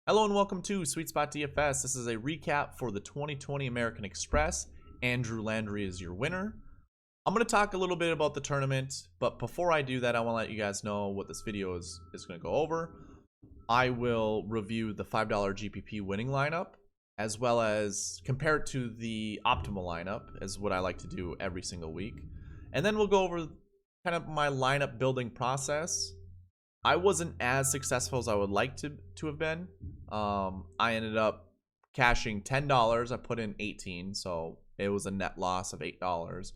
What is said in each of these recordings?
Hello and welcome to SweetSpotDFS. This is a recap for the 2020 American Express. Andrew Landry is your winner. I'm going to talk a little bit about the tournament, but before I do that, I want to let you guys know what this video is going to go over. I will review the $5 GPP winning lineup, as well as compare it to the optimal lineup, is what I like to do every single week. And then we'll go over kind of my lineup building process. I wasn't as successful as I would like to have been. I ended up cashing $10. I put in 18, so it was a net loss of $8.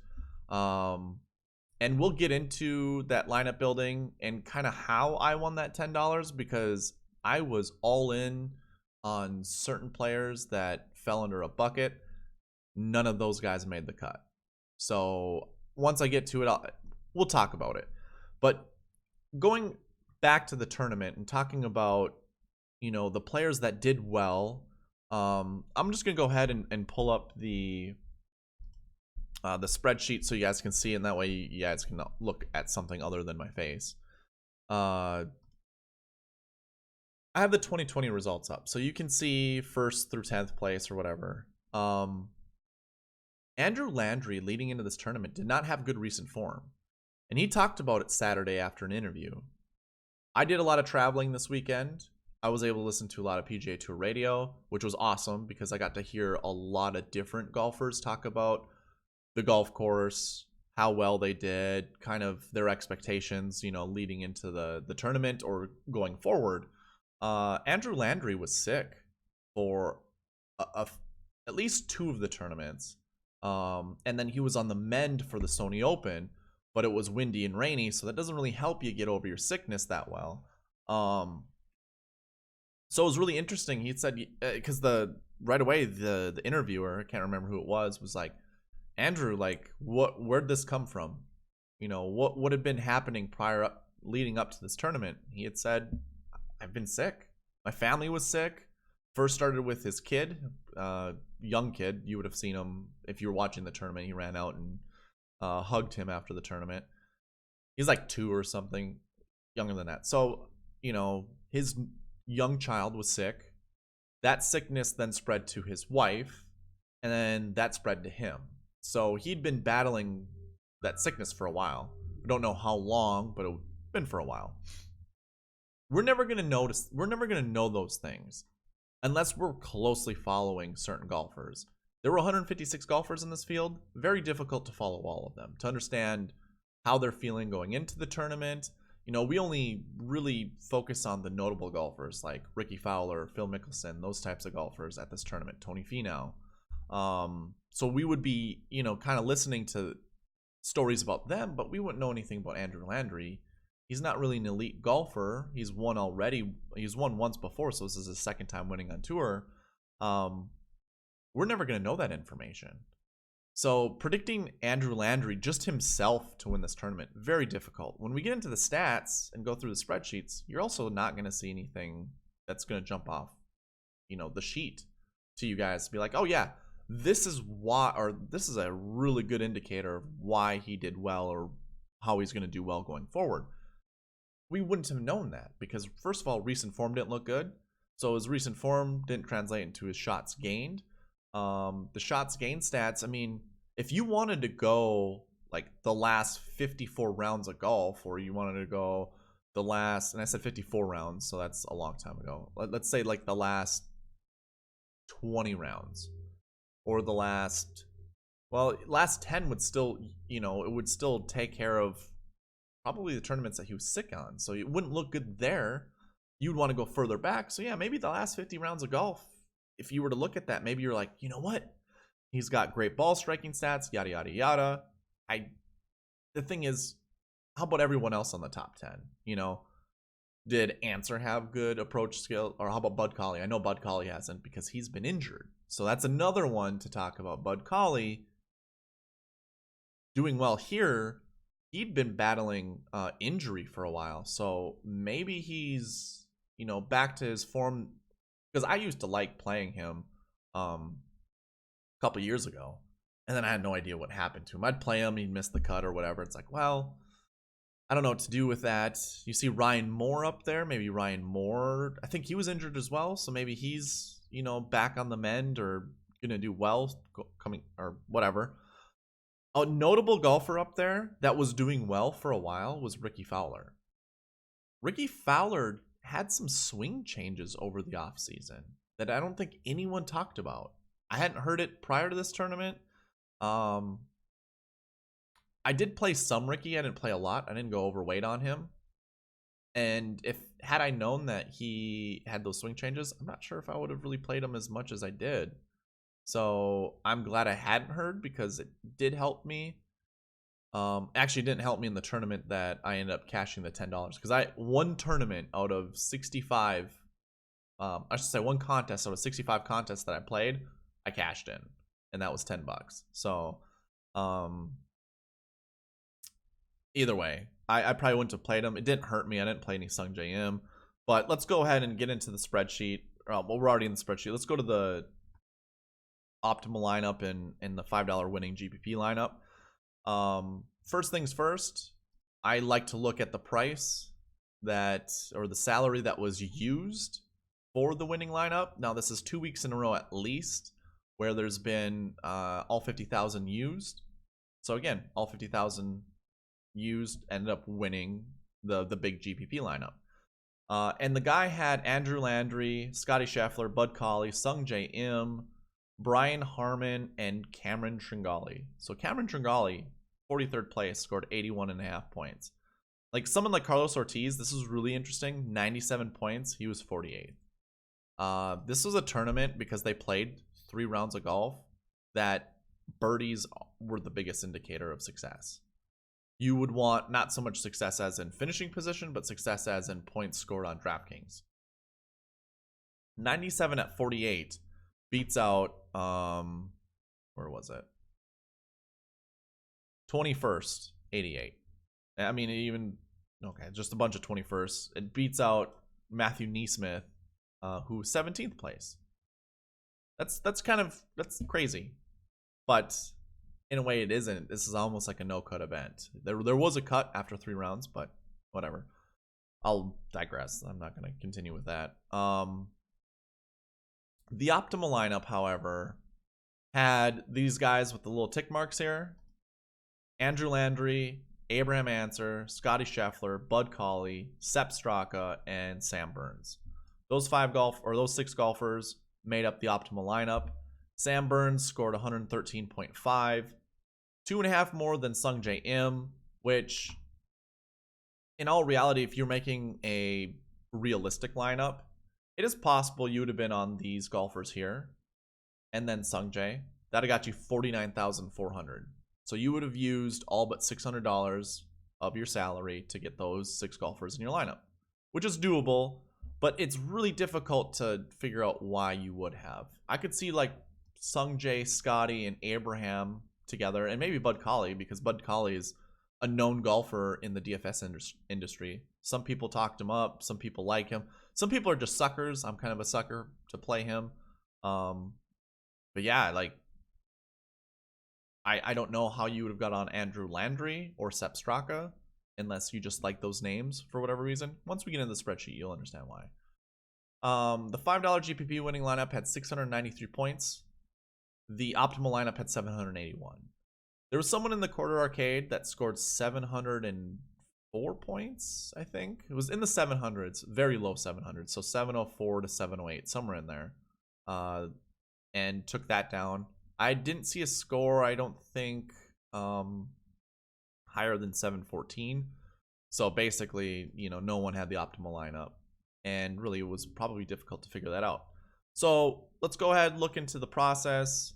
And we'll get into that lineup building and kind of how I won that $10, because I was all in on certain players that fell under a bucket. None of those guys made the cut. So once I get to it, we'll talk about it. But going back to the tournament and talking about, the players that did well, I'm just gonna go ahead and pull up the spreadsheet so you guys can see, and that way you guys can look at something other than my face. I have the 2020 results up, so you can see 1st through 10th place or whatever. Andrew Landry, leading into this tournament, did not have good recent form, and he talked about it Saturday after an interview. I did a lot of traveling this weekend. I was able to listen to a lot of PGA Tour radio, which was awesome because I got to hear a lot of different golfers talk about the golf course, how well they did, kind of their expectations, leading into the tournament or going forward. Andrew Landry was sick for at least 2 of the tournaments. And then he was on the mend for the Sony Open, but it was windy and rainy, so that doesn't really help you get over your sickness that well. So it was really interesting. He said, because right away the interviewer, I can't remember who it was like, Andrew, like, where'd this come from? What had been happening leading up to this tournament? He had said, I've been sick. My family was sick. First started with his kid, young kid. You would have seen him if you were watching the tournament. He ran out and hugged him after the tournament. He's like 2 or something, younger than that. So, his young child was sick. That sickness then spread to his wife, and then that spread to him. So he'd been battling that sickness for a while. We don't know how long, but it's been for a while. We're never going to know those things unless we're closely following certain golfers. There were 156 golfers in this field. Very difficult to follow all of them, to understand how they're feeling going into the tournament. We only really focus on the notable golfers like Ricky Fowler, Phil Mickelson, those types of golfers at this tournament, Tony Finau. So we would be, kind of listening to stories about them, but we wouldn't know anything about Andrew Landry. He's not really an elite golfer. He's won already. He's won once before, so this is his 2nd time winning on tour. We're never going to know that information. So predicting Andrew Landry, just himself, to win this tournament, very difficult. When we get into the stats and go through the spreadsheets, you're also not going to see anything that's going to jump off, the sheet to you guys to be like, oh yeah, this is why, or this is a really good indicator of why he did well or how he's going to do well going forward. We wouldn't have known that because, first of all, recent form didn't look good. So his recent form didn't translate into his shots gained. The shots gained stats, I mean, if you wanted to go like the last 54 rounds of golf, or you wanted to go the last, and I said 54 rounds, so that's a long time ago. Let's say like the last 20 rounds, or the last 10 would still, it would still take care of probably the tournaments that he was sick on. So it wouldn't look good there. You'd want to go further back. So yeah, maybe the last 50 rounds of golf, if you were to look at that, maybe you're like, you know what? He's got great ball striking stats, yada, yada, yada. The thing is, how about everyone else on the top 10? Did Answer have good approach skill? Or how about Bud Colley? I know Bud Colley hasn't because he's been injured. So that's another one to talk about. Bud Colley doing well here. He'd been battling injury for a while. So maybe he's, back to his form. Because I used to like playing him a couple years ago, and then I had no idea what happened to him. I'd play him, he'd miss the cut or whatever. It's like, well, I don't know what to do with that. You see Ryan Moore up there. Maybe Ryan Moore. I think he was injured as well, so maybe he's, you know, back on the mend or gonna do well coming or whatever. A notable golfer up there that was doing well for a while was Ricky Fowler. Ricky Fowler had some swing changes over the offseason that I don't think anyone talked about. I hadn't heard it prior to this tournament. I did play some Ricky. I didn't play a lot. I didn't go overweight on him. And had I known that he had those swing changes, I'm not sure if I would have really played him as much as I did. So I'm glad I hadn't heard because it did help me. Actually, it didn't help me in the tournament that I ended up cashing the $10 because one tournament out of 65. I should say one contest out of 65 contests that I played, I cashed in, and that was $10. So, either way, I probably wouldn't have played him. It didn't hurt me. I didn't play any Sung J M. But let's go ahead and get into the spreadsheet. Well, we're already in the spreadsheet. Let's go to the optimal lineup and the $5 winning GPP lineup. First things first, I like to look at the price or the salary that was used for the winning lineup. Now, this is 2 weeks in a row at least where there's been all 50,000 used. So again, all 50,000 used ended up winning the big GPP lineup. And the guy had Andrew Landry, Scotty Scheffler, Bud Cauley, Sung J M, Brian Harman, and Cameron Tringali. So Cameron Tringali, 43rd place, scored 81.5 points. Like someone like Carlos Ortiz, this is really interesting. 97 points. He was 48th. This was a tournament because they played 3 rounds of golf that birdies were the biggest indicator of success. You would want not so much success as in finishing position, but success as in points scored on DraftKings. 97 at 48 beats out, where was it? 21st, 88. I mean, just a bunch of 21st. It beats out Matthew Neesmith, who's 17th place. That's crazy. But in a way it isn't. This is almost like a no-cut event. There was a cut after 3 rounds, but whatever. I'll digress. I'm not going to continue with that. The optimal lineup, however, had these guys with the little tick marks here. Andrew Landry, Abraham Ancer, Scotty Scheffler, Bud Cauley, Sepp Straka, and Sam Burns. Those 6 golfers made up the optimal lineup. Sam Burns scored 113.5, 2.5 more than Sung J M, which in all reality, if you're making a realistic lineup, it is possible you would have been on these golfers here and then Sung J. That would have got you 49,400. So you would have used all but $600 of your salary to get those 6 golfers in your lineup, which is doable, but it's really difficult to figure out why you would have. I could see like Sung J, Scotty, and Abraham together, and maybe Bud Cauley, because Bud Cauley is a known golfer in the DFS industry. Some people talked him up. Some people like him. Some people are just suckers. I'm kind of a sucker to play him. But yeah, like I don't know how you would have got on Andrew Landry or Sepp Straka unless you just like those names for whatever reason. Once we get into the spreadsheet, you'll understand why. The $5 GPP winning lineup had 693 points. The optimal lineup had 781. There was someone in the quarter arcade that scored 704 points, I think. It was in the 700s, very low 700s, so 704 to 708, somewhere in there, and took that down. I didn't see a score, I don't think, higher than 714. So basically, no one had the optimal lineup, and really it was probably difficult to figure that out. So let's go ahead and look into the process.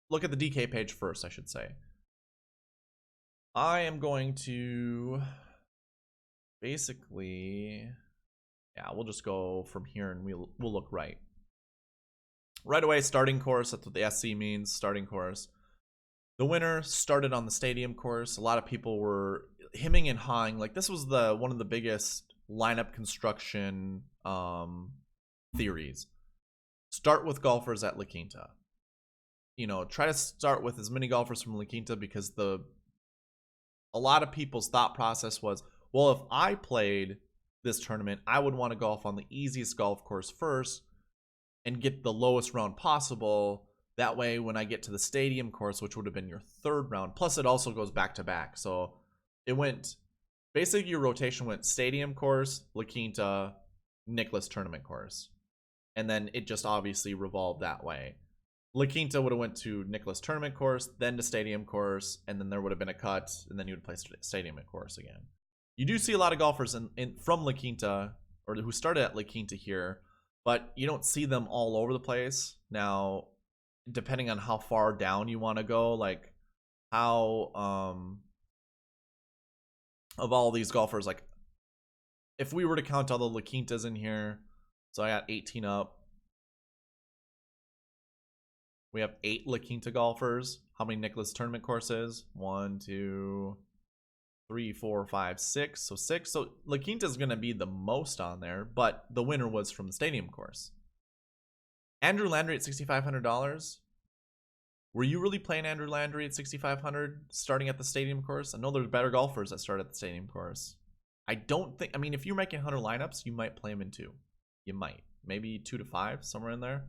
Look at the DK page first, I should say. I am going to basically, we'll just go from here and we'll look right. Right away, starting course, that's what the SC means, starting course. The winner started on the stadium course. A lot of people were hemming and hawing. Like, this was one of the biggest lineup construction theories. Start with golfers at La Quinta. Try to start with as many golfers from La Quinta because a a lot of people's thought process was, well, if I played this tournament, I would want to golf on the easiest golf course first and get the lowest round possible. That way, when I get to the stadium course, which would have been your third round, plus it also goes back to back. So it went, basically your rotation went stadium course, La Quinta, Nicklaus tournament course. And then it just obviously revolved that way. La Quinta would have went to Nicklaus tournament course, then to stadium course, and then there would have been a cut, and then you would play stadium course again. You do see a lot of golfers from La Quinta, or who started at La Quinta here, but you don't see them all over the place. Now, depending on how far down you want to go, like how of all these golfers, like if we were to count all the La Quintas in here, so I got 18 up. We have 8 La Quinta golfers. How many Nicklaus tournament courses? 1, 2, 3, 4, 5, 6. So 6. So La Quinta is going to be the most on there, but the winner was from the stadium course. Andrew Landry at $6,500. Were you really playing Andrew Landry at $6,500 starting at the stadium course? I know there's better golfers that start at the stadium course. I don't think, I mean, if you're making 100 lineups, you might play him in 2. You might. Maybe 2 to 5, somewhere in there.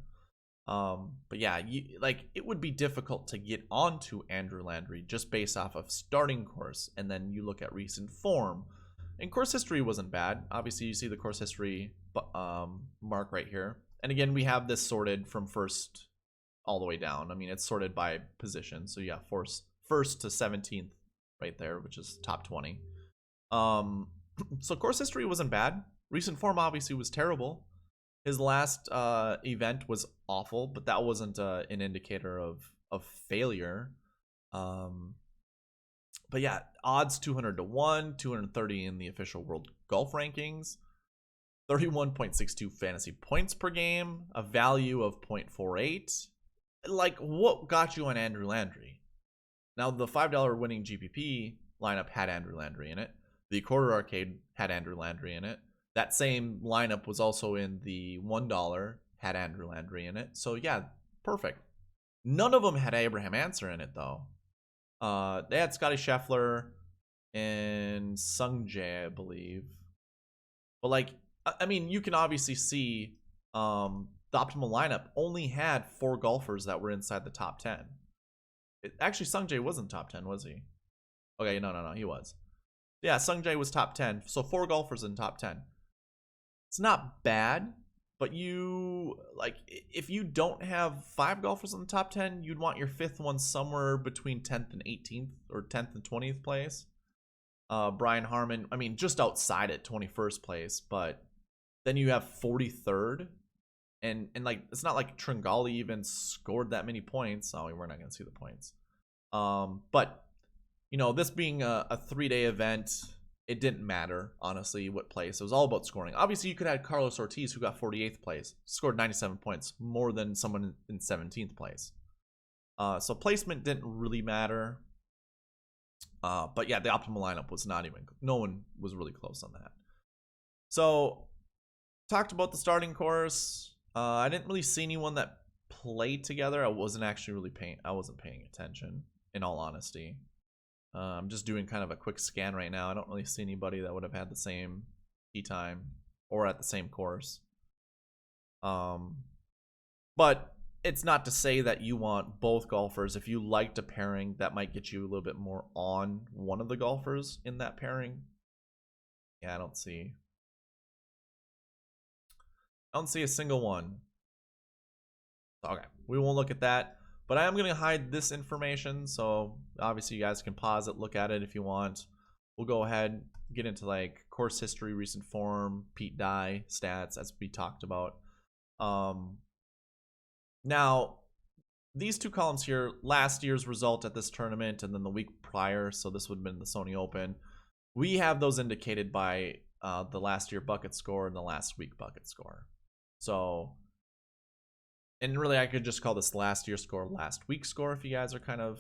But yeah, it would be difficult to get onto Andrew Landry just based off of starting course, and then you look at recent form. And course history wasn't bad. Obviously, you see the course history mark right here. And again, we have this sorted from first all the way down. I mean, it's sorted by position. So yeah, first to 17th right there, which is top 20. So course history wasn't bad. Recent form obviously was terrible. His last event was awful, but that wasn't an indicator of failure. But yeah, odds 200 to 1, 230 in the official world golf rankings, 31.62 fantasy points per game, a value of 0.48. Like, what got you on Andrew Landry? Now, the $5 winning GPP lineup had Andrew Landry in it. The quarter arcade had Andrew Landry in it. That same lineup was also in the $1, had Andrew Landry in it. So yeah, perfect. None of them had Abraham Answer in it though. They had Scotty Scheffler and Sung Jae, I believe. But like, I mean, you can obviously see the optimal lineup only had 4 golfers that were inside the top 10. Actually, Sung Jae wasn't top 10, was he? Okay, no, he was. Yeah, Sung Jae was top 10. So 4 golfers in top 10. It's not bad, but you, like, if you don't have 5 golfers in the top 10, you'd want your 5th one somewhere between 10th and 18th, or 10th and 20th place. Brian Harmon, I mean, just outside at 21st place, but then you have 43rd, and like, it's not like Tringali even scored that many points. Oh, we're not going to see the points. But, you know, this being a 3-day event, it didn't matter, honestly, what place. It was all about scoring. Obviously, you could have Carlos Ortiz, who got 48th place, scored 97 points, more than someone in 17th place. So placement didn't really matter. But yeah, the optimal lineup was not even, no one was really close on that. So, talked about the starting course. I didn't really see anyone that played together. I wasn't paying attention, in all honesty. I'm just doing kind of a quick scan right now. I don't really see anybody that would have had the same tee time or at the same course. But it's not to say that you want both golfers. If you liked a pairing, that might get you a little bit more on one of the golfers in that pairing. Yeah, I don't see a single one. Okay, we won't look at that. But I am going to hide this information, so obviously you guys can pause it, look at it if you want. We'll go ahead, get into like course history, recent form, Pete Dye, stats, as we talked about. Now, these 2 columns here, last year's result at this tournament and then the week prior, so this would have been the Sony Open. We have those indicated by the last year bucket score and the last week bucket score. So, and really, I could just call this last year score, last week score, if you guys are kind of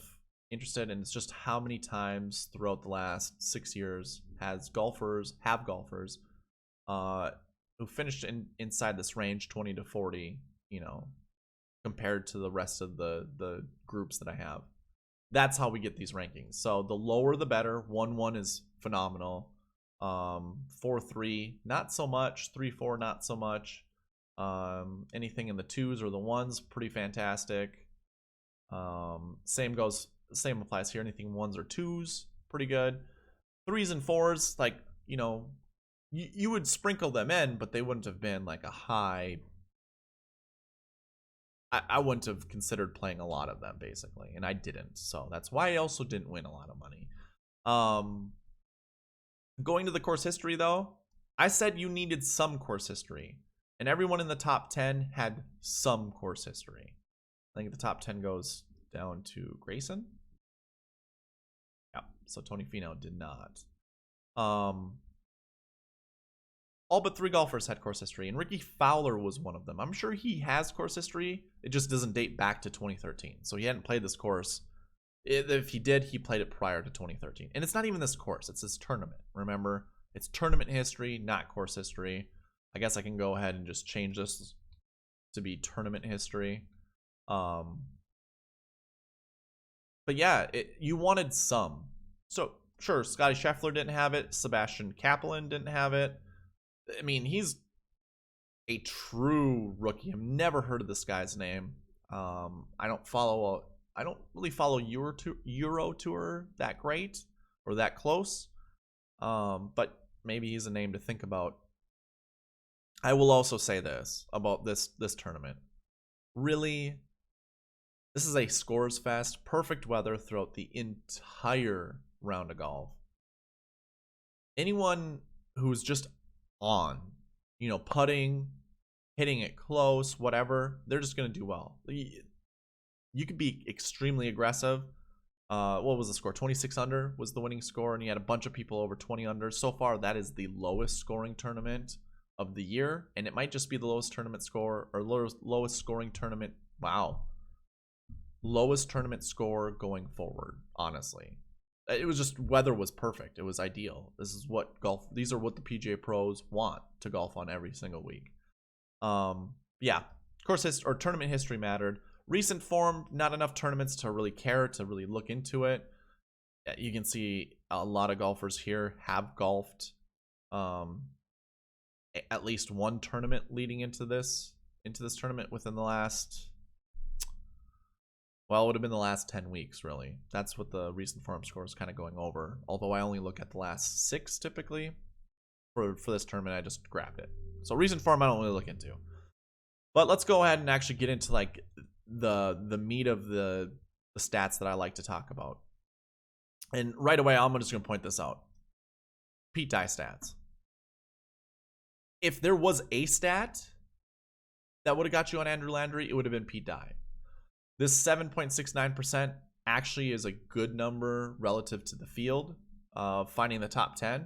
interested. And it's just how many times throughout the last 6 years have golfers who finished inside this range, 20 to 40, you know, compared to the rest of the groups that I have. That's how we get these rankings. So the lower the better. 1-1 is phenomenal. 4-3, not so much. 3-4, not so much. Anything in the 2s or the 1s, pretty fantastic. Same applies here. Anything 1s or 2s, pretty good. 3s and 4s, like, you know, you would sprinkle them in, but they wouldn't have been like a high. I wouldn't have considered playing a lot of them, basically, and I didn't. So that's why I also didn't win a lot of money. Going to the course history, though, I said you needed some course history, and everyone in the top 10 had some course history. I think the top 10 goes down to Grayson. Yeah, so Tony Finau did not. All but 3 golfers had course history, and Ricky Fowler was one of them. I'm sure he has course history. It just doesn't date back to 2013. So he hadn't played this course. If he did, he played it prior to 2013. And it's not even this course. It's this tournament. Remember, it's tournament history, not course history. I guess I can go ahead and just change this to be tournament history. But yeah, you wanted some. So sure, Scotty Scheffler didn't have it. Sebastian Kaplan didn't have it. I mean, he's a true rookie. I've never heard of this guy's name. I don't really follow Euro Tour that great or that close. But maybe he's a name to think about. I will also say this about this tournament. Really, this is a scores fest. Perfect weather throughout the entire round of golf. Anyone who's just on, you know, putting, hitting it close, whatever, they're just going to do well. You could be extremely aggressive. What was the score? 26 under was the winning score, and you had a bunch of people over 20 under. So far, that is the lowest scoring tournament of the year, and it might just be the lowest tournament score, or lowest scoring tournament. Wow. Lowest tournament score going forward, honestly. It was just, weather was perfect. It was ideal. These are what the PGA pros want to golf on every single week. Yeah, tournament history mattered. Recent form, not enough tournaments to really care, to really look into it. You can see a lot of golfers here have golfed at least one tournament leading into this tournament within the last, well, it would have been the last 10 weeks, really. That's what the recent form score is kind of going over. Although I only look at the last 6 typically. For this tournament, I just grabbed it. So recent form, I don't really look into. But let's go ahead and actually get into like the meat of the stats that I like to talk about. And right away, I'm just going to point this out. Pete Dye stats. If there was a stat that would have got you on Andrew Landry, it would have been Pete Dye. This 7.69% actually is a good number relative to the field, finding the top 10.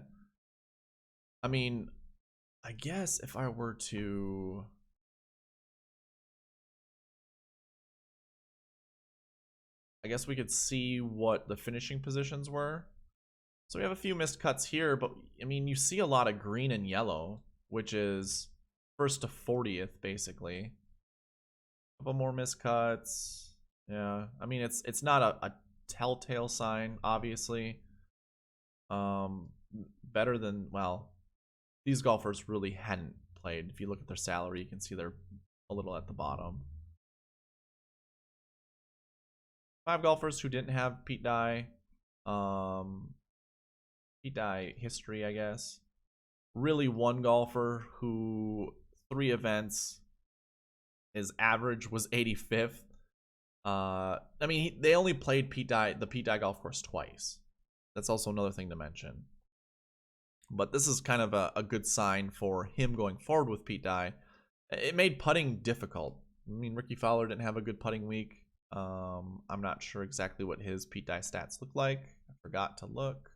I mean, I guess if I were to... I guess we could see what the finishing positions were. So we have a few missed cuts here, but I mean, you see a lot of green and yellow, which is first to 40th, basically. A couple more missed cuts. Yeah, I mean, it's not a telltale sign, obviously. Better than, well, these golfers really hadn't played. If you look at their salary, you can see they're a little at the bottom. 5 golfers who didn't have Pete Dye. Pete Dye history, I guess. Really, 1 golfer who 3 events, his average was 85th. I mean, they only played the Pete Dye golf course twice. That's also another thing to mention. But this is kind of a good sign for him going forward with Pete Dye. It made putting difficult. I mean, Ricky Fowler didn't have a good putting week. I'm not sure exactly what his Pete Dye stats look like. I forgot to look.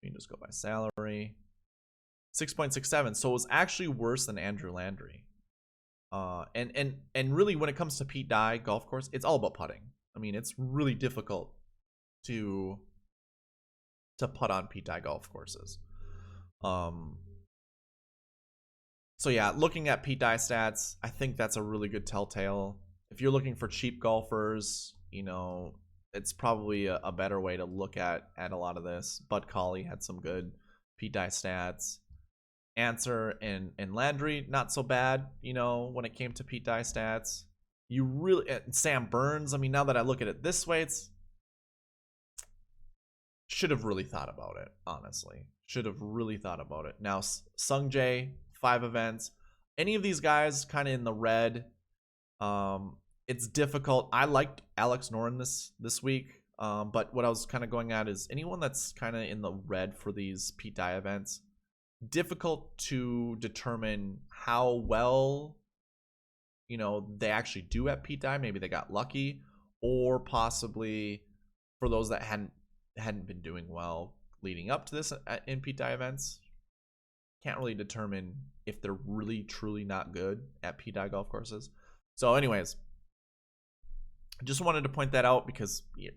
You can just go by salary. 6.67. So it was actually worse than Andrew Landry. And really, when it comes to Pete Dye golf course, it's all about putting. I mean, it's really difficult to putt on Pete Dye golf courses. So yeah, looking at Pete Dye stats, I think that's a really good telltale. If you're looking for cheap golfers, you know, it's probably a better way to look at a lot of this. Bud Colley had some good Pete Dye stats. Answer and Landry, not so bad, you know, when it came to Pete Dye stats. You really, Sam Burns, I mean, now that I look at it this way, it's should have really thought about it, honestly. Should have really thought about it. Now, Sung Jae, 5 events. Any of these guys kind of in the red. It's difficult. I liked Alex Noren this week. But what I was kind of going at is anyone that's kind of in the red for these Pete Dye events, difficult to determine how well, you know, they actually do at Pete Dye. Maybe they got lucky, or possibly for those that hadn't been doing well leading up to this in Pete Dye events, can't really determine if they're really truly not good at Pete Dye golf courses. So anyways, I just wanted to point that out because it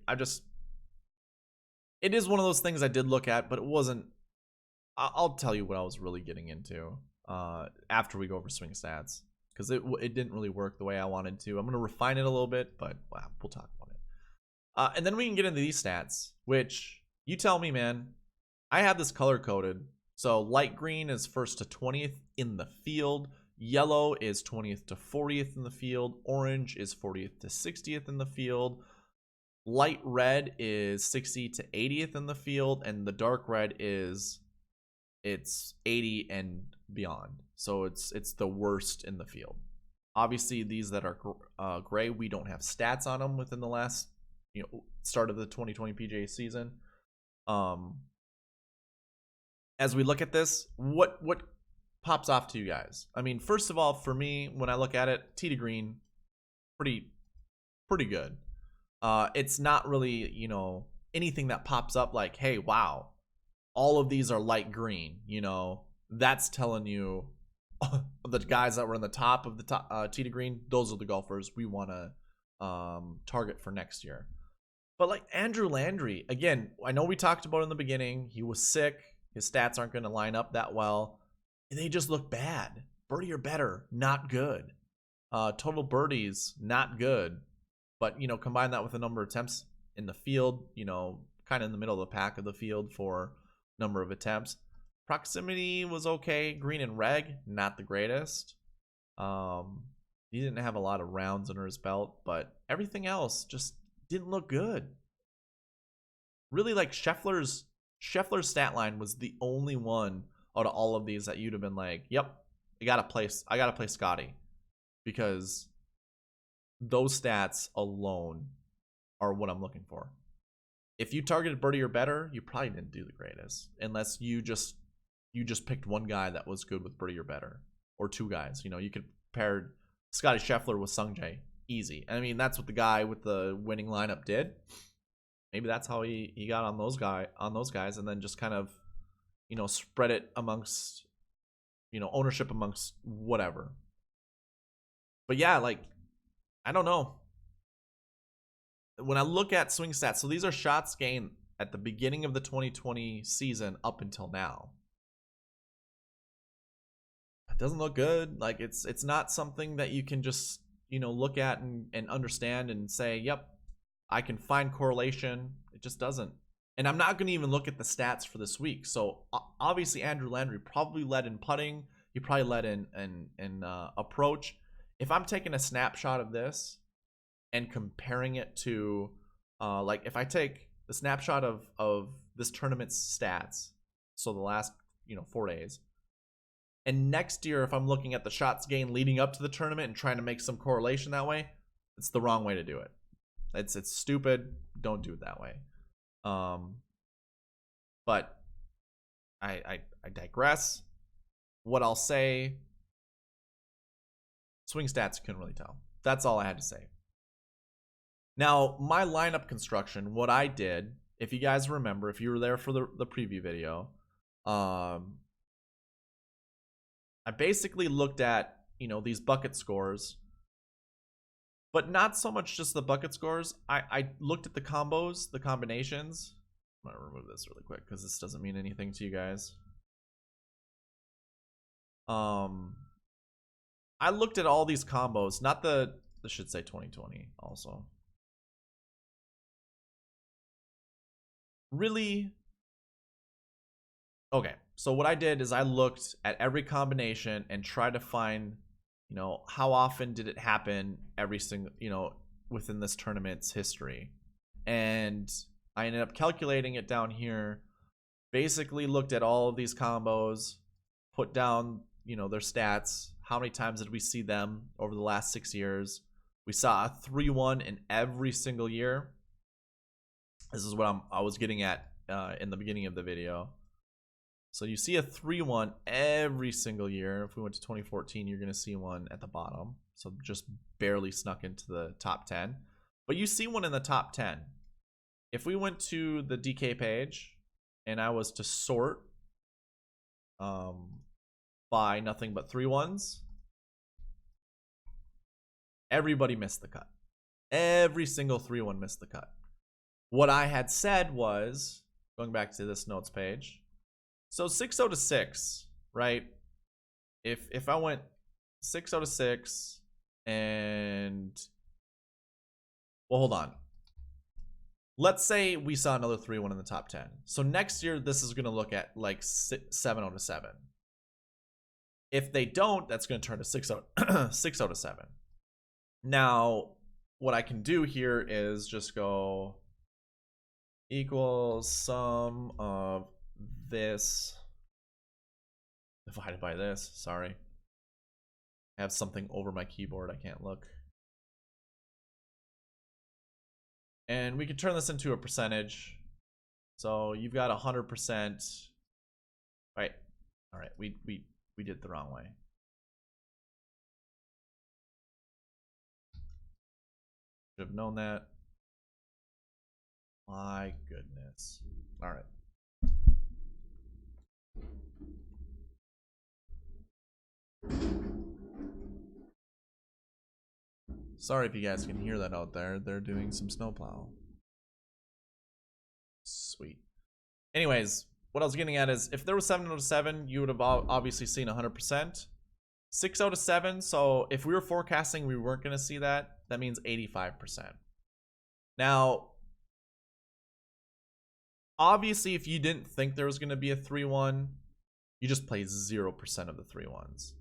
is one of those things I did look at, but it wasn't. I'll tell you what I was really getting into after we go over swing stats, because it didn't really work the way I wanted to. I'm going to refine it a little bit, but wow, we'll talk about it. And then we can get into these stats, which you tell me, man. I have this color coded. So light green is 1st to 20th in the field. Yellow is 20th to 40th in the field. Orange is 40th to 60th in the field. Light red is 60 to 80th in the field. And the dark red is it's 80 and beyond. So it's the worst in the field. Obviously, these that are gray, we don't have stats on them within the last, you know, start of the 2020 PGA season. As we look at this, what pops off to you guys? I mean, first of all, for me, when I look at it, tee to green, pretty good. It's not really, you know, anything that pops up like, hey, wow, all of these are light green. You know, that's telling you the guys that were in the top of the top tee to green, those are the golfers we want to target for next year. But like Andrew Landry, again, I know we talked about in the beginning, he was sick. His stats aren't going to line up that well. They just look bad. Birdie or better, not good. Total birdies, not good. But, you know, combine that with the number of attempts in the field, you know, kind of in the middle of the pack of the field for number of attempts. Proximity was okay. Green and reg, not the greatest. He didn't have a lot of rounds under his belt, but everything else just didn't look good. Really, like Scheffler's stat line was the only one out of all of these that you'd have been like, yep, I gotta play Scotty, because those stats alone are what I'm looking for. If you targeted birdie or better, you probably didn't do the greatest, unless you just picked one guy that was good with birdie or better, or 2 guys. You know, you could pair Scotty Scheffler with Sung Jae, easy. I mean, that's what the guy with the winning lineup did. Maybe that's how he got on those guys, and then just kind of, you know, spread it amongst, you know, ownership amongst whatever. But yeah, like, I don't know. When I look at swing stats, so these are shots gained at the beginning of the 2020 season up until now. It doesn't look good. Like, it's not something that you can just, you know, look at and understand and say, yep, I can find correlation. It just doesn't. And I'm not going to even look at the stats for this week. So obviously Andrew Landry probably led in putting. He probably led in approach. If I'm taking a snapshot of this and comparing it to, like, if I take the snapshot of this tournament's stats, so the last, you know, 4 days, and next year if I'm looking at the shots gained leading up to the tournament and trying to make some correlation that way, it's the wrong way to do it. It's stupid. Don't do it that way. But I digress. What I'll say, swing stats, couldn't really tell. That's all I had to say. Now, my lineup construction, what I did, if you guys remember, if you were there for the preview video, I basically looked at, you know, these bucket scores, but not so much just the bucket scores. I looked at the combos, the combinations. I'm going to remove this really quick because this doesn't mean anything to you guys. I looked at all these combos, not this should say 2020 also. really, okay, so what I did is I looked at every combination and tried to find, how often did it happen every single, within this tournament's history. And I ended up calculating it down here, basically looked at all of these combos, put down, their stats. How many times did we see them over the last 6 years? We saw a 3-1 in every single year. This is what I was getting at in the beginning of the video. So you see a 3-1 every single year. If we went to 2014, you're going to see one at the bottom. So just barely snuck into the top 10. But you see one in the top 10. If we went to the DK page and I was to sort by nothing but 3-1s, everybody missed the cut. Every single 3-1 missed the cut. What I had said was, going back to this notes page, so 6 out of 6, right? If I went 6 out of 6 and, well, hold on. Let's say we saw another 3-1 in the top 10. So next year, this is going to look at like 7 out of 7. If they don't, that's going to turn to 6 out of 7. Now, what I can do here is just go equals sum of this divided by this. Sorry. I have something over my keyboard. I can't look. And we can turn this into a percentage. So you've got 100%. Right. All right. We did it the wrong way. Should have known that. My goodness. All right. Sorry if you guys can hear that out there. They're doing some snowplow. Sweet. Anyways, what I was getting at is if there was 7 out of 7, you would have obviously seen 100%. 6 out of 7, so if we were forecasting we weren't going to see that, that means 85%. Now, obviously, if you didn't think there was going to be a 3-1, you just play 0% of the 3-1s.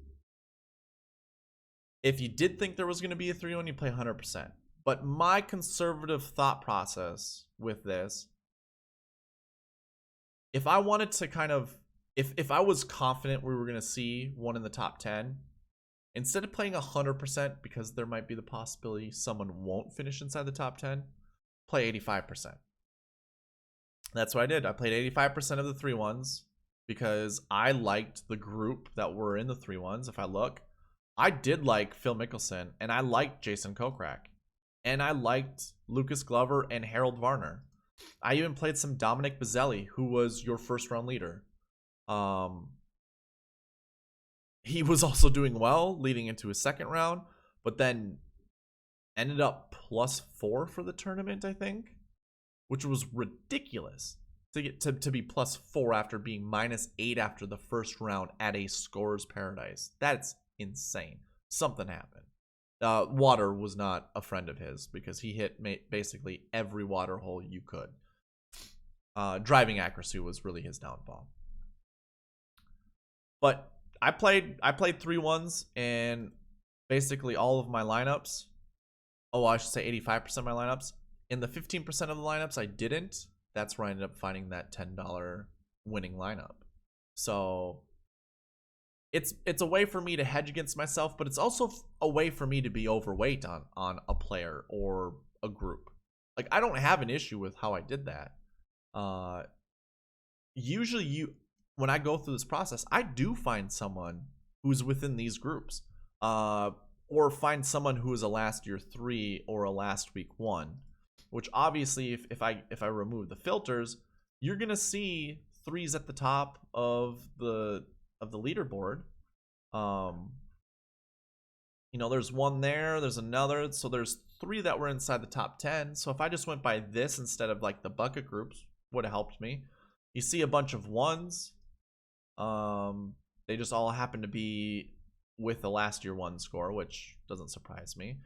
If you did think there was going to be a 3-1, you play 100%. But my conservative thought process with this, if I wanted to kind of, if I was confident we were going to see one in the top 10, instead of playing 100% because there might be the possibility someone won't finish inside the top 10, play 85%. That's what I did. I played 85% of the 3-1s because I liked the group that were in the 3-1s. If I look, I did like Phil Mickelson, and I liked Jason Kokrak, and I liked Lucas Glover and Harold Varner. I even played some Dominic Bazzelli, who was your first round leader. He was also doing well leading into his second round, but then ended up +4 for the tournament, I think, which was ridiculous to get to be +4 after being -8 after the first round at a scorer's paradise. That's insane. Something happened. Water was not a friend of his because he hit basically every water hole you could. Driving accuracy was really his downfall. But I played 3-1s in basically all of my lineups. Oh, I should say 85% of my lineups. In the 15% of the lineups I didn't, that's where I ended up finding that $10 winning lineup. So it's a way for me to hedge against myself, but it's also a way for me to be overweight on a player or a group. Like, I don't have an issue with how I did that. Usually when I go through this process, I do find someone who's within these groups, or find someone who is a last year 3 or a last week 1, which obviously if I remove the filters, you're gonna see 3s at the top of the leaderboard. There's one there's another, so there's 3 that were inside the top 10. So if I just went by this instead of like the bucket groups, would have helped me. You see a bunch of 1s. They just all happen to be with the last year 1 score, which doesn't surprise me.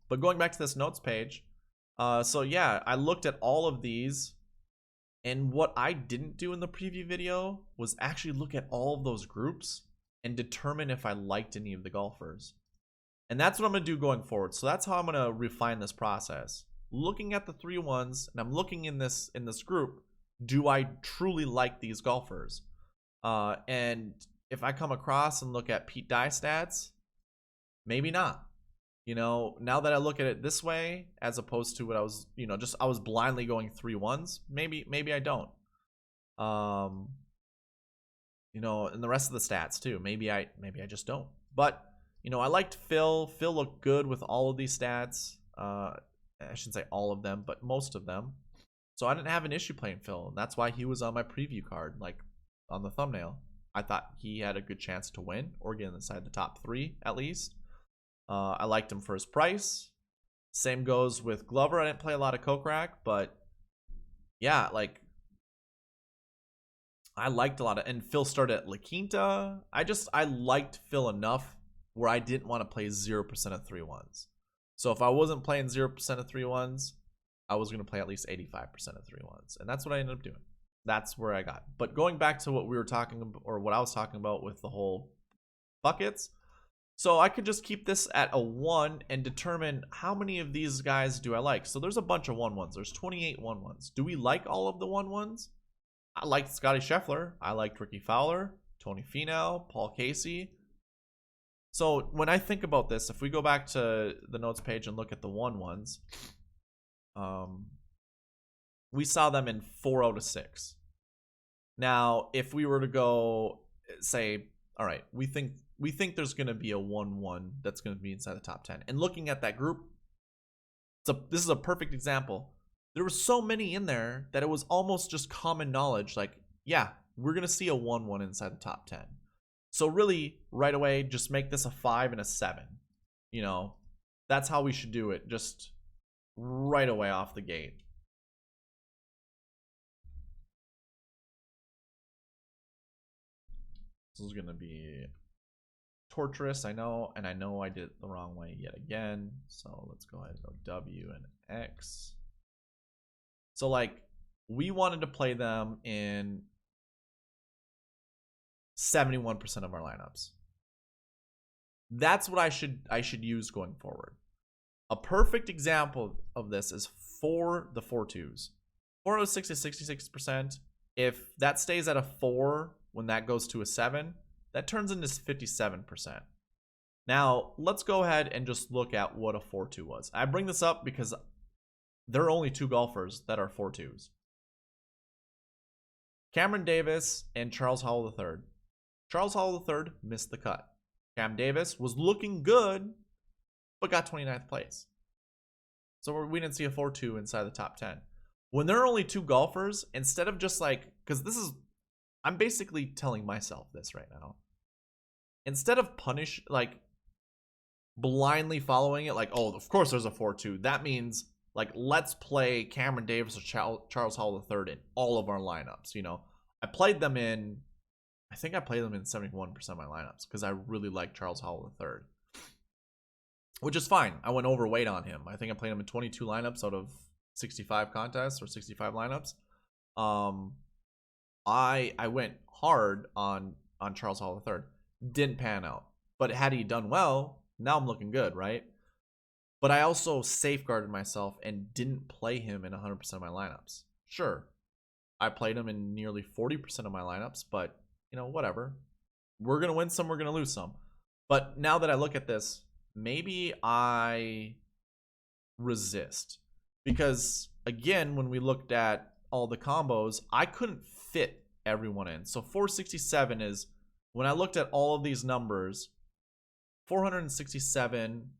But going back to this notes page, so yeah, I looked at all of these And what I didn't do in the preview video was actually look at all of those groups and determine if I liked any of the golfers. And that's what I'm going to do going forward. So that's how I'm going to refine this process. Looking at the 3-1s, and I'm looking in this group, do I truly like these golfers? And if I come across and look at Pete Dye stats, maybe not. You know, now that I look at it this way, as opposed to what I was, you know, just I was blindly going 3-1s. Maybe I don't. You know, and the rest of the stats too. Maybe I just don't. But you know, I liked Phil. Phil looked good with all of these stats. I shouldn't say all of them, but most of them. So I didn't have an issue playing Phil, and that's why he was on my preview card, like on the thumbnail. I thought he had a good chance to win or get inside the top 3 at least. I liked him for his price. Same goes with Glover. I didn't play a lot of Kokrak, but yeah, like I liked a lot of, and Phil started at La Quinta. I liked Phil enough where I didn't want to play 0% of 3-1s. So if I wasn't playing 0% of 3-1s, I was going to play at least 85% of 3-1s. And that's what I ended up doing. That's where I got. But going back to what we were talking about, or what I was talking about with the whole buckets. So I could just keep this at a 1 and determine how many of these guys do I like. So there's a bunch of 1-1s. There's 28 1-1s. Do we like all of the 1-1s? I liked Scotty Scheffler. I liked Ricky Fowler, Tony Finau, Paul Casey. So when I think about this, if we go back to the notes page and look at the 1-1s, we saw them in 4 out of 6. Now, if we were to go say, all right, we think there's going to be a 1-1 that's going to be inside the top 10. And looking at that group, this is a perfect example. There were so many in there that it was almost just common knowledge. Like, yeah, we're going to see a 1-1 inside the top 10. So really, right away, just make this a 5 and a 7. You know, that's how we should do it. Just right away off the gate. This is going to be torturous, I know, and I know I did it the wrong way yet again. So let's go ahead and go W and X. So like, we wanted to play them in 71% of our lineups. That's what I should use going forward. A perfect example of this is for the 4-2s. 406 is 66%. If that stays at a 4 when that goes to a 7, that turns into 57%. Now, let's go ahead and just look at what a 4-2 was. I bring this up because there are only 2 golfers that are 4-2s. Cameron Davis and Charles Howell III. Charles Howell III missed the cut. Cam Davis was looking good, but got 29th place. So we didn't see a 4-2 inside the top 10. When there are only 2 golfers, instead of just like, because this is, I'm basically telling myself this right now. Instead of blindly following it, like, oh, of course there's a 4-2. That means, like, let's play Cameron Davis or Charles Howell III in all of our lineups. You know, I think I played them in 71% of my lineups because I really like Charles Howell III. Which is fine. I went overweight on him. I think I played him in 22 lineups out of 65 contests or 65 lineups. I went hard on Charles Howell III. Didn't pan out. But had he done well, now I'm looking good, right? But I also safeguarded myself and didn't play him in 100% of my lineups. Sure, I played him in nearly 40% of my lineups, but, you know, whatever. We're going to win some, we're going to lose some. But now that I look at this, maybe I resist. Because, again, when we looked at all the combos, I couldn't fit everyone in. So 467 is, when I looked at all of these numbers, 467,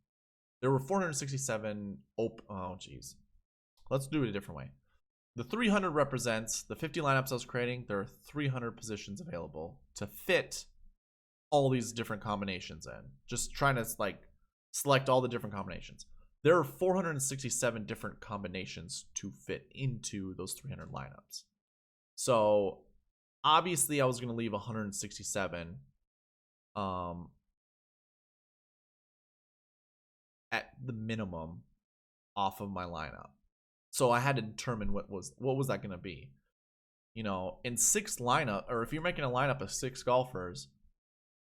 there were 467, oh geez. Let's do it a different way. The 300 represents the 50 lineups I was creating. There are 300 positions available to fit all these different combinations in. Just trying to like select all the different combinations. There are 467 different combinations to fit into those 300 lineups. So obviously I was going to leave 167 at the minimum off of my lineup. So I had to determine what was that going to be. you know, in 6 lineup, or if you're making a lineup of 6 golfers,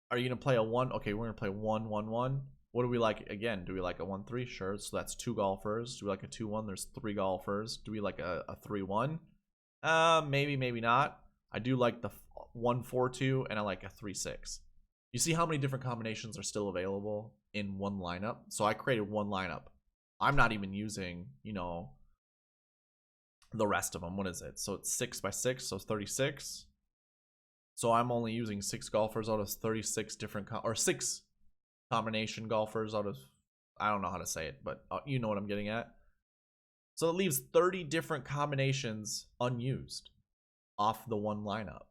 are you gonna play a 1? Okay, we're gonna play 1-1-1. What do we like again? Do we like a 1-3? Sure. So that's 2 golfers. Do we like a 2-1? There's 3 golfers. Do we like a 3-1? Maybe, maybe not. I do like the 1-4-2, and I like a 3-6. You see how many different combinations are still available in one lineup? So I created one lineup. I'm not even using, you know, the rest of them. What is it? So it's 6 by 6, so 36. So I'm only using 6 golfers out of 36 different, or 6 combination golfers out of, I don't know how to say it, but you know what I'm getting at. So it leaves 30 different combinations unused off the one lineup.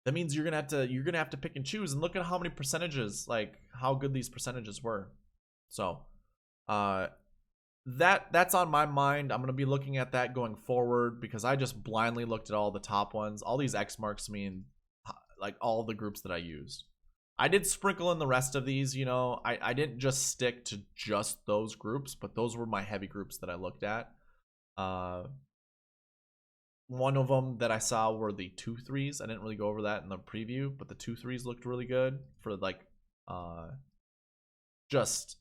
That means you're gonna have to pick and choose, and look at how many percentages, like how good these percentages were. So that's on my mind. I'm gonna be looking at that going forward, because I just blindly looked at all the top ones. All these X marks mean like all the groups that I used. I did sprinkle in the rest of these, you know. I didn't just stick to just those groups, but those were my heavy groups that I looked at. One of them that I saw were the 2-3s. I didn't really go over that in the preview, but the 2-3s looked really good for like just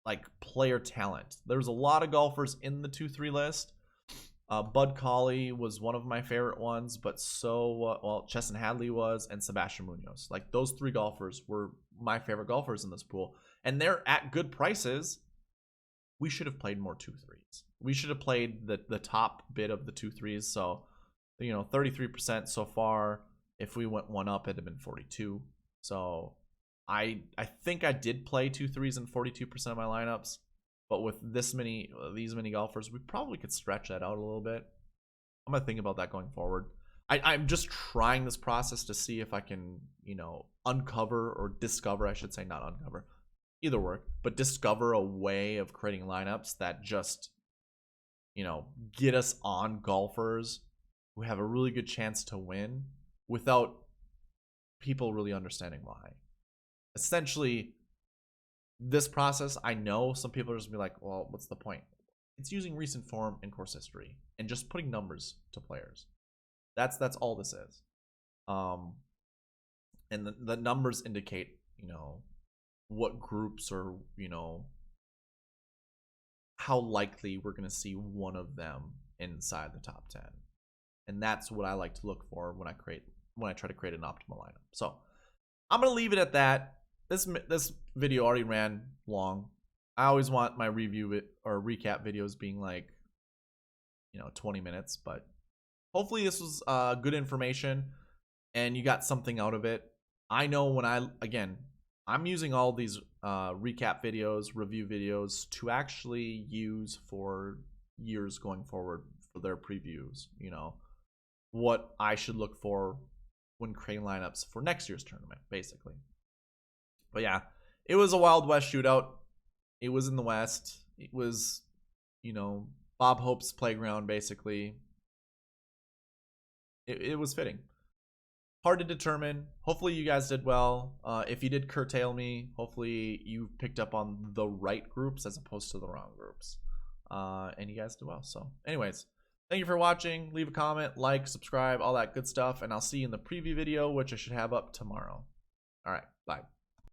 like player talent. There's a lot of golfers in the 2-3 list. Bud Colley was one of my favorite ones, but so well, Chesson Hadley was, and Sebastian Munoz. Like those 3 golfers were my favorite golfers in this pool, and they're at good prices. We should have played more 2-3s. We should have played the top bit of the 2-3s. So, you know, 33% so far. If we went one up, it'd have been 42. So I think I did play 2-3s in 42% of my lineups. But with these many golfers, we probably could stretch that out a little bit. I'm gonna think about that going forward. I'm just trying this process to see if I can, you know, uncover or discover, I should say, not uncover, either work, but discover a way of creating lineups that just, you know, get us on golfers who have a really good chance to win without people really understanding why. Essentially, this process, I know some people are just gonna be like, well, what's the point? It's using recent form and course history and just putting numbers to players. That's all this is. And the numbers indicate, you know, what groups are, you know, how likely we're gonna see one of them inside the top 10. And that's what I like to look for when I try to create an optimal lineup. So I'm gonna leave it at that. This video already ran long. I always want my review or recap videos being like, you know, 20 minutes, but hopefully this was good information and you got something out of it. I know when I'm using all these recap videos, review videos to actually use for years going forward for their previews, you know, what I should look for when creating lineups for next year's tournament, basically. But yeah, it was a Wild West shootout. It was in the West. It was, you know, Bob Hope's playground, basically. It was fitting. Hard to determine. Hopefully you guys did well. If you did curtail me, hopefully you picked up on the right groups as opposed to the wrong groups. And you guys did well. So anyways, thank you for watching. Leave a comment, like, subscribe, all that good stuff. And I'll see you in the preview video, which I should have up tomorrow. All right, bye.